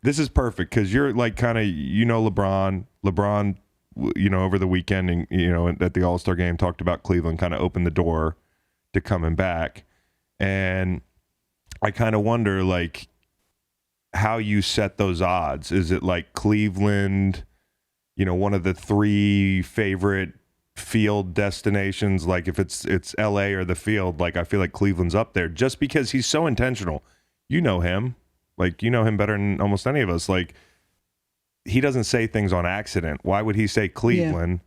this is perfect because you're like kind of, LeBron, over the weekend and, at the All-Star game talked about Cleveland kind of opened the door to coming back. And I kind of wonder like how you set those odds. Is it like Cleveland, one of the 3 favorite field destinations? Like if it's LA or the field, like I feel like Cleveland's up there just because he's so intentional. You know him. Like, you know him better than almost any of us. Like, he doesn't say things on accident. Why would he say Cleveland?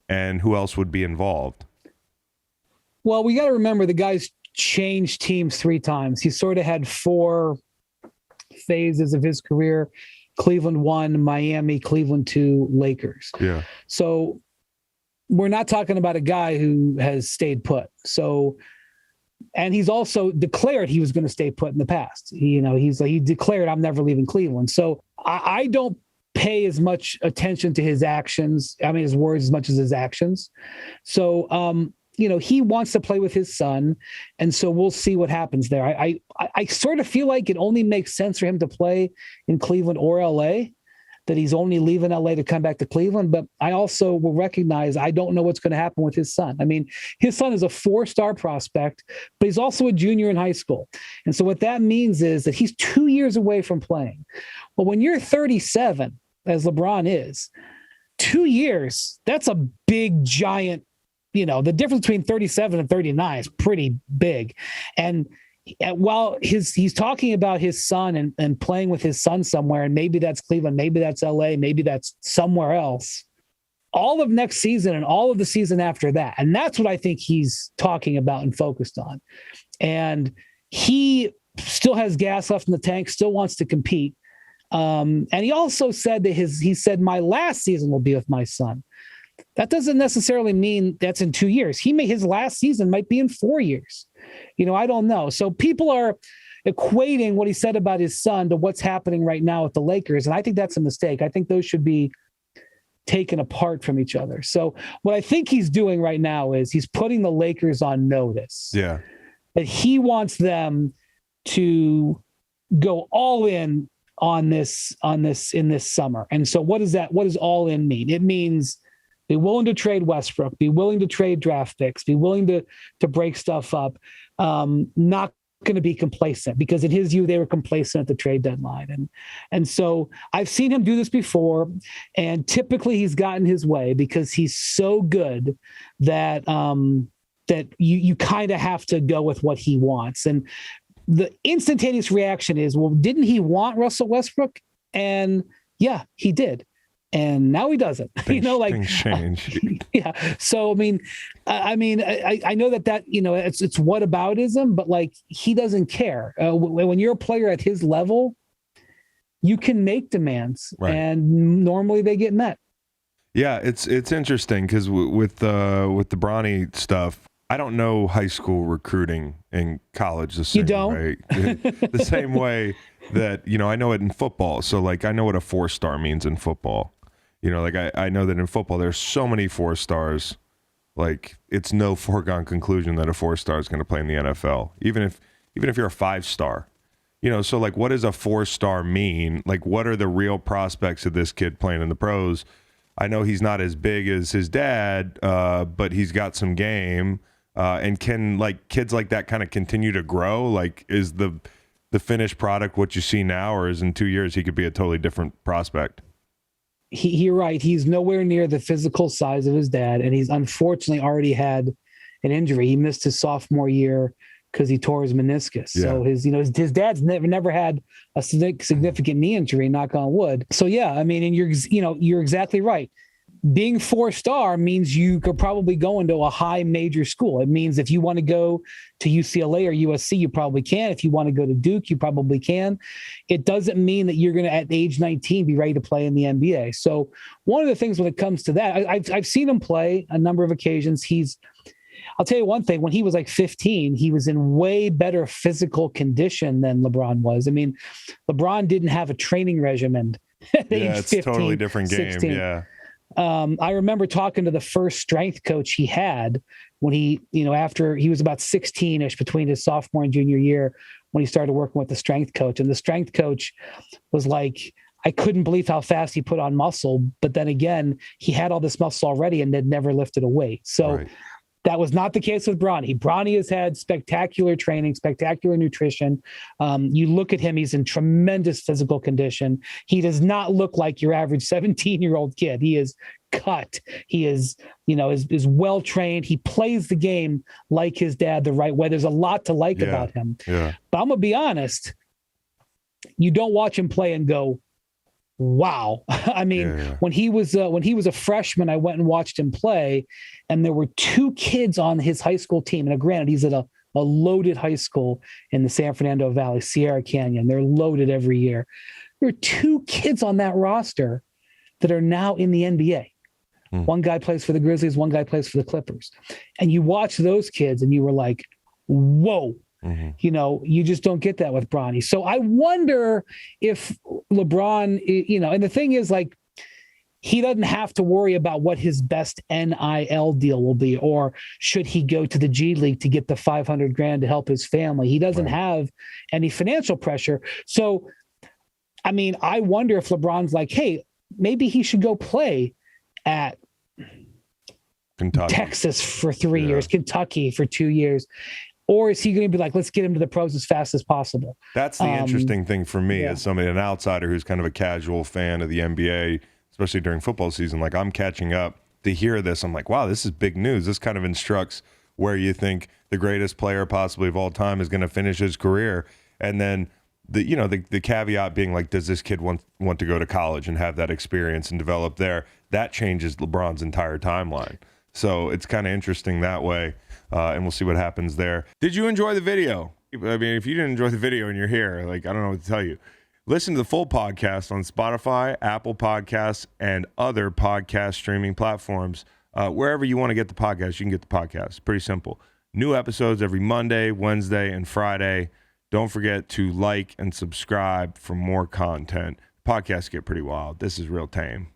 Yeah. And who else would be involved? Well, we got to remember the guy's changed teams 3 times. He sort of had 4 phases of his career. Cleveland 1, Miami, Cleveland 2, Lakers. Yeah. So we're not talking about a guy who has stayed put. So, and he's also declared he was going to stay put in the past. He declared, I'm never leaving Cleveland. So I don't pay as much attention to his actions. I mean, his words as much as his actions. So, he wants to play with his son. And so we'll see what happens there. I sort of feel like it only makes sense for him to play in Cleveland or LA, that he's only leaving LA to come back to Cleveland. But I also will recognize I don't know what's going to happen with his son. I mean, his son is a 4-star prospect, but he's also a junior in high school. And so what that means is that he's 2 years away from playing. Well, when you're 37, as LeBron is, 2 years, that's a big, giant, the difference between 37 and 39 is pretty big. And while he's talking about his son and playing with his son somewhere, and maybe that's Cleveland, maybe that's LA, maybe that's somewhere else, all of next season and all of the season after that. And that's what I think he's talking about and focused on. And he still has gas left in the tank, still wants to compete. And he also said that he said, my last season will be with my son. That doesn't necessarily mean that's in 2 years. His last season might be in 4 years. I don't know. So people are equating what he said about his son to what's happening right now with the Lakers. And I think that's a mistake. I think those should be taken apart from each other. So what I think he's doing right now is he's putting the Lakers on notice. Yeah. That he wants them to go all in on this in this summer. And so what does all in mean? It means be willing to trade Westbrook, be willing to trade draft picks, be willing to break stuff up, not going to be complacent, because in his view, they were complacent at the trade deadline. And so I've seen him do this before, and typically he's gotten his way because he's so good that that you kind of have to go with what he wants. And the instantaneous reaction is, well, didn't he want Russell Westbrook? And yeah, he did. And now he doesn't. Things change. Yeah. So I know that it's whataboutism, but like he doesn't care. When you're a player at his level, you can make demands, right, and normally they get met. Yeah, it's interesting because with the Bronny stuff, I don't know high school recruiting in college the same way. The same way that I know it in football. So like I know what a 4-star means in football. Like I know that in football there's so many 4-stars. Like it's no foregone conclusion that a 4-star is going to play in the NFL, even if you're a 5-star. So like what does a 4-star mean? Like what are the real prospects of this kid playing in the pros? I know he's not as big as his dad, but he's got some game. And can like kids like that kind of continue to grow? Like is the finished product what you see now, or is in 2 years he could be a totally different prospect? You're right. He's nowhere near the physical size of his dad, and he's unfortunately already had an injury. He missed his sophomore year because he tore his meniscus. Yeah. So his dad's never had a significant knee injury, knock on wood. So yeah, and you're exactly right. Being 4-star means you could probably go into a high major school. It means if you want to go to UCLA or USC, you probably can. If you want to go to Duke, you probably can. It doesn't mean that you're going to, at age 19, be ready to play in the NBA. So one of the things when it comes to that, I've seen him play a number of occasions. I'll tell you one thing, when he was like 15, he was in way better physical condition than LeBron was. LeBron didn't have a training regimen at age 15, it's a totally different game. 16. Yeah. I remember talking to the first strength coach he had when he, after he was about 16-ish between his sophomore and junior year, when he started working with the strength coach. And the strength coach was like, I couldn't believe how fast he put on muscle. But then again, he had all this muscle already and had never lifted a weight. So that was not the case with Bronny. Bronny has had spectacular training, spectacular nutrition. You look at him, he's in tremendous physical condition. He does not look like your average 17-year-old kid. He is cut. He is, is well-trained. He plays the game like his dad the right way. There's a lot to like about him. Yeah. But I'm going to be honest, you don't watch him play and go, wow. I mean, when he was a freshman, I went and watched him play, and there were 2 kids on his high school team. And granted, he's at a loaded high school in the San Fernando Valley, Sierra Canyon. They're loaded every year. There are 2 kids on that roster that are now in the NBA. One guy plays for the Grizzlies, one guy plays for the Clippers. And you watch those kids and you were like, whoa. You just don't get that with Bronny. So I wonder if LeBron, and the thing is, like, he doesn't have to worry about what his best NIL deal will be, or should he go to the G League to get the $500,000 to help his family. He doesn't have any financial pressure. So, I mean, I wonder if LeBron's like, hey, maybe he should go play at Kentucky, Texas for 3 years, Kentucky for 2 years. Or is he going to be like, let's get him to the pros as fast as possible? That's the interesting thing for me as somebody, an outsider who's kind of a casual fan of the NBA, especially during football season. Like, I'm catching up to hear this. I'm like, wow, this is big news. This kind of instructs where you think the greatest player possibly of all time is going to finish his career. And then the caveat being like, does this kid want to go to college and have that experience and develop there? That changes LeBron's entire timeline. So it's kind of interesting that way. And we'll see what happens there. Did you enjoy the video? I mean, if you didn't enjoy the video and you're here, like, I don't know what to tell you. Listen to the full podcast on Spotify, Apple Podcasts, and other podcast streaming platforms. Wherever you want to get the podcast, you can get the podcast. Pretty simple. New episodes every Monday, Wednesday, and Friday. Don't forget to like and subscribe for more content. Podcasts get pretty wild. This is real tame.